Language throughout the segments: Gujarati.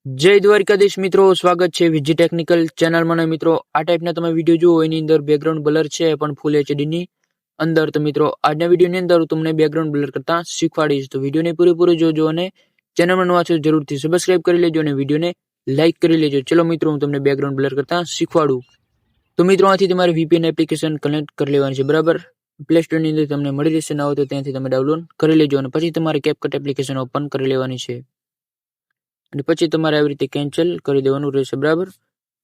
જય દ્વારકાધીશ મિત્રો, સ્વાગત છે વિજી ટેકનિકલ ચેનલમાં. મિત્રો, આ ટાઈપના તમે વિડીયો જુઓ એની અંદર બેકગ્રાઉન્ડ બ્લર છે પણ ફૂલ એચડી ની અંદર. તો મિત્રો, આજના વિડીયોની અંદર હું તમને બેકગ્રાઉન્ડ બ્લર કરતા શીખવાડીશ. તો વિડીયોને પૂરેપૂરો જોજો અને ચેનલમાં નવા છો જરૂરથી સબસ્ક્રાઇબ કરી લેજો અને વિડીયોને લાઇક કરી લેજો. ચલો મિત્રો, હું તમને બેકગ્રાઉન્ડ બ્લર કરતા શીખવાડું. તો મિત્રો, આથી તમારે VPN એપ્લિકેશન કનેક્ટ કરી લેવાની છે, બરાબર. પ્લે સ્ટોરની અંદર તમને મળી રહેશે, ના હોય તો ત્યાંથી તમે ડાઉનલોડ કરી લેજો અને પછી તમારે કેપકટ એપ્લિકેશન ઓપન કરી લેવાની છે અને પછી તમારે આવી રીતે કેન્સલ કરી દેવાનું રહેશે, બરાબર.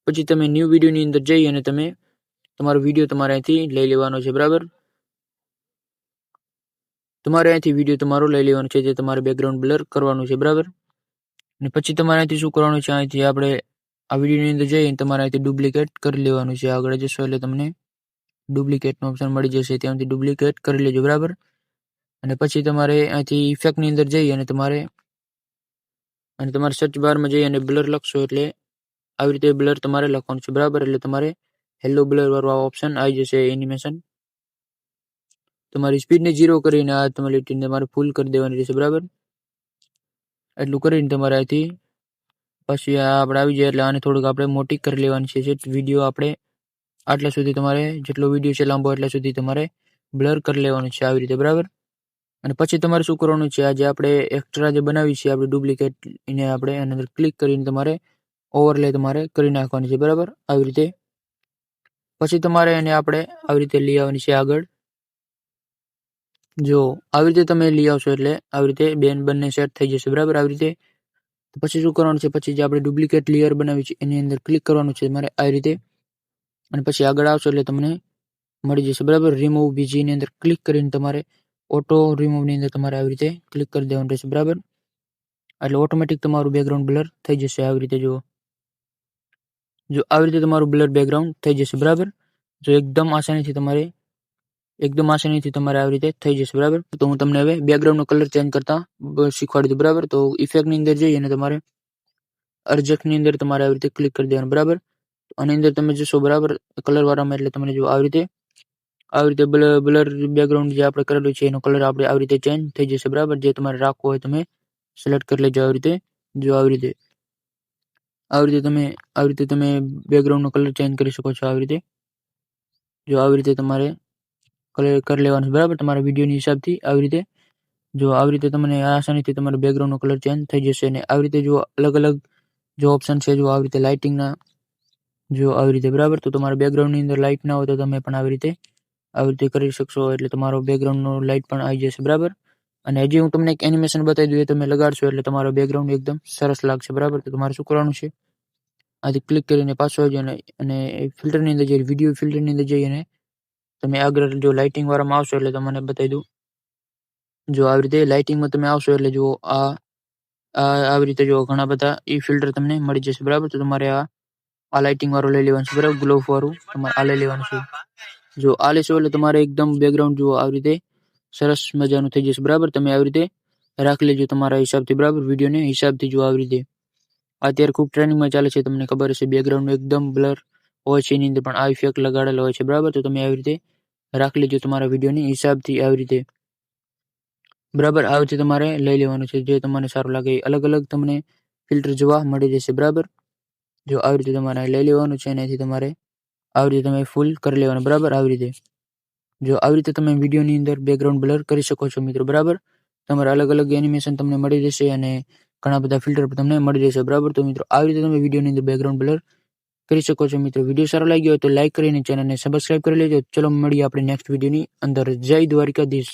પછી તમે ન્યૂ વિડીયોની અંદર જઈ અને તમે તમારો વિડીયો તમારે અહીંથી લઈ લેવાનો છે, બરાબર. તમારે અહીંથી વિડીયો તમારો લઈ લેવાનો છે, જે તમારે બેકગ્રાઉન્ડ બ્લર કરવાનું છે, બરાબર. અને પછી તમારે અહીંથી શું કરવાનું છે, અહીંથી આપણે આ વિડીયોની અંદર જઈ અને તમારે અહીંથી ડુપ્લિકેટ કરી લેવાનું છે. આગળ જશો એટલે તમને ડુપ્લિકેટનો ઓપ્શન મળી જશે, ત્યાંથી ડુપ્લિકેટ કરી લેજો, બરાબર. અને પછી તમારે અહીંથી ઇફેક્ટની અંદર જઈ અને તમારે સર્ચ બારમાં જઈ અને બ્લર લખશો એટલે આવી રીતે બ્લર તમારે લખવાનું છે, બરાબર. એટલે તમારે હેલો બ્લર વાળો ઓપ્શન આવી જશે. એનિમેશન તમારી સ્પીડને 0 કરીને આ તમારે ફૂલ કરી દેવાની રહેશે, બરાબર. એટલું કરીને તમારે અહીંથી પછી આપણે આવી જાય એટલે આને થોડુંક આપણે મોટી કરી લેવાની છે. વિડીયો આપણે આટલા સુધી તમારે જેટલો વિડીયો છે લાંબો એટલા સુધી તમારે બ્લર કરી લેવાનું છે, આવી રીતે, બરાબર. અને પછી તમારે શું કરવાનું છે, આજે આપણે એક્સ્ટ્રા જે બનાવી છે આપણે ડુપ્લિકેટ એને આપણે એની અંદર ક્લિક કરીને તમારે ઓવરલે તમારે કરી નાખવાની છે, બરાબર. આવી રીતે પછી તમારે એને આપણે આવી રીતે લઈ આવવાની છે આગળ. જો આવી રીતે તમે લઈ આવશો એટલે આવી રીતે બંને સેટ થઈ જશે, બરાબર. આવી રીતે પછી શું કરવાનું છે, પછી જે આપણે ડુપ્લિકેટ લેયર બનાવી છે એની અંદર ક્લિક કરવાનું છે તમારે આવી રીતે. અને પછી આગળ આવશો એટલે તમને મળી જશે, બરાબર. રિમૂવ બીજી ની અંદર ક્લિક કરીને તમારે ઓટો રિમૂવની અંદર તમારે આવી રીતે ક્લિક કરી દેવાનું રહેશે, બરાબર. એટલે ઓટોમેટિક તમારું બેકગ્રાઉન્ડ બ્લર થઈ જશે. આવી રીતે જો આવી રીતે તમારું બ્લર બેકગ્રાઉન્ડ થઈ જશે, બરાબર. જો એકદમ આસાનીથી તમારે આવી રીતે થઈ જશે, બરાબર. તો હું તમને હવે બેકગ્રાઉન્ડનો કલર ચેન્જ કરતા શીખવાડી દઉં, બરાબર. તો ઇફેક્ટની અંદર જઈ અને તમારે અર્જકની અંદર તમારે આવી રીતે ક્લિક કરી દેવાનું, બરાબર. આની અંદર તમે જશો, બરાબર, કલર વાળામાં. એટલે તમને જો આવી રીતે બ્લર બેકગ્રાઉન્ડ જે આપણે કરેલું છે એનો કલર આપણે આવી રીતે ચેન્જ થઈ જશે, બરાબર. જે તમારે રાખવો હોય તમે સિલેક્ટ કરી લેજો આવી રીતે. જો આવી રીતે તમે બેકગ્રાઉન્ડનો કલર ચેન્જ કરી શકો છો. આવી રીતે જો આવી રીતે તમારે કલર કરી લેવાનું છે, બરાબર. તમારા વિડીયોની હિસાબથી આવી રીતે આવી રીતે તમને આસાનીથી તમારો બેકગ્રાઉન્ડનો કલર ચેન્જ થઈ જશે. અને આવી રીતે જો અલગ અલગ જો ઓપ્શન છે, જો આવી રીતે લાઇટિંગના જો આવી રીતે, બરાબર. તો તમારા બેકગ્રાઉન્ડની અંદર લાઇટ ના હોય તો તમે પણ આવી રીતે કરી શકશો. એટલે તમારો બેકગ્રાઉન્ડનો લાઇટ પણ આવી જશે, બરાબર. અને હજી હું તમને એક એનિમેશન બતાવી દઉં, એ તમે લગાડશો એટલે તમારો બેકગ્રાઉન્ડ એકદમ સરસ લાગશે, બરાબર. તો તમારે શું કરવાનું છે, આથી ક્લિક કરીને પાછો આવી જાય અને ફિલ્ટરની અંદર જઈ વિડીયો ફિલ્ટરની અંદર જઈ અને તમે આગળ જો લાઇટિંગ વાળામાં આવશો એટલે તમને બતાવી દઉં. જો આવી રીતે લાઇટિંગમાં તમે આવશો એટલે જો આવી રીતે જો ઘણા બધા ફિલ્ટર તમને મળી જશે, બરાબર. તો તમારે આ લાઇટિંગ વાળું લઈ લેવાનું છે, બરાબર. ગ્લોફ વાળું તમારે આ લઈ લેવાનું છે. જો આ લેશો એટલે તમારે એકદમ બેકગ્રાઉન્ડ જુઓ આવી રીતે સરસ મજાનું થઈ જશે, બરાબર. તમે આવી રીતે રાખી લેજો તમારા હિસાબથી, બરાબર. વિડીયોને હિસાબથી જો આવી રીતે. અત્યારે ખૂબ ટ્રેનિંગમાં ચાલે છે, તમને ખબર હશે. બેકગ્રાઉન્ડ એકદમ બ્લર હોય છે, એની અંદર પણ આ ઇફેક્ટ લગાડેલો હોય છે, બરાબર. તો તમે આવી રીતે રાખી લેજો તમારા વિડીયોની હિસાબથી, આવી રીતે, બરાબર. આવી રીતે તમારે લઈ લેવાનું છે, જે તમને સારું લાગે. અલગ અલગ તમને ફિલ્ટર જોવા મળી જશે, બરાબર. જો આવી રીતે તમારે લઈ લેવાનું છે અને એથી તમારે આવી રીતે તમે ફૂલ કરી લેવાનું, બરાબર. આવી રીતે જો આવી રીતે તમે વિડીયોની અંદર બેકગ્રાઉન્ડ બ્લર કરી શકો છો મિત્રો, બરાબર. તમારે અલગ અલગ એનિમેશન તમને મળી રહેશે અને ઘણા બધા ફિલ્ટર તમને મળી રહેશે, બરાબર. તો મિત્રો, આવી રીતે તમે વિડીયોની અંદર બેકગ્રાઉન્ડ બ્લર કરી શકો છો. મિત્રો, વિડીયો સારો લાગ્યો હોય તો લાઈક કરીને ચેનલને સબસ્ક્રાઇબ કરી લેજો. ચલો મળીએ આપણે નેક્સ્ટ વિડીયોની અંદર. જય દ્વારકાધીશ.